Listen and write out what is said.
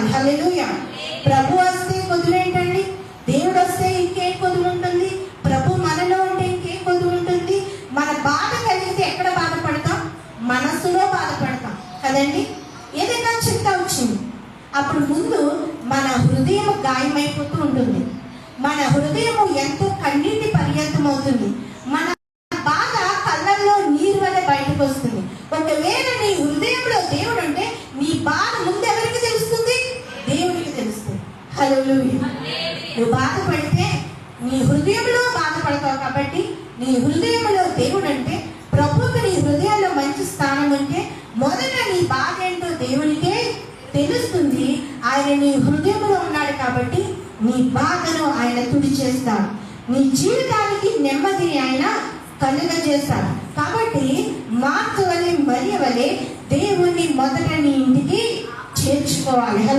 చేసుకోవాలి. హల్లెలూయా. ప్రభు వస్తే కొదువేంటండి? దేవుడు వస్తే ఇంకేం కొదువు ఉంటుంది? ప్రభు మనలో ఉంటే ఇంకేం కొదువు ఉంటుంది? మన బాధ కలిగితే ఎక్కడ బాధపడతాం? మనస్సులో బాధపడతాం కదండి. ఏదైనా చింత వచ్చింది, అప్పుడు ముందు మన హృదయం గాయమైపోతూ ఉంటుంది. మన హృదయం ఎంతో కన్నీటి పర్యంతం అవుతుంది. మన బాధ కళ్ళల్లో నీరు వల్ల బయటకు వస్తుంది. ఒకవేళ నీ హృదయంలో దేవుడు అంటే నీ బాధ ముందు ఎవరికి తెలుస్తుంది? దేవుడికి తెలుస్తుంది. హల్లెలూయా. నువ్వు బాధపడితే నీ హృదయంలో బాధపడతావు కాబట్టి నీ హృదయంలో దేవుడు అంటే ప్రభువుకి నీ హృదయంలో మంచి స్థానం ఉంటే మొదట నీ బాధ ఏంటో దేవునికే తెలుస్తుంది. ఆయన నీ హృదయంలో ఉన్నాడు కాబట్టి నీ బాధను ఆయన తుడిచేస్తాడు. నీ జీవితానికి నెమ్మదిని ఆయన కలుగజేస్తాడు. కాబట్టి మార్త వలె మరియ వలె దేవుణ్ణి మొదట నీ ఇంటికి చేర్చుకోవాలి.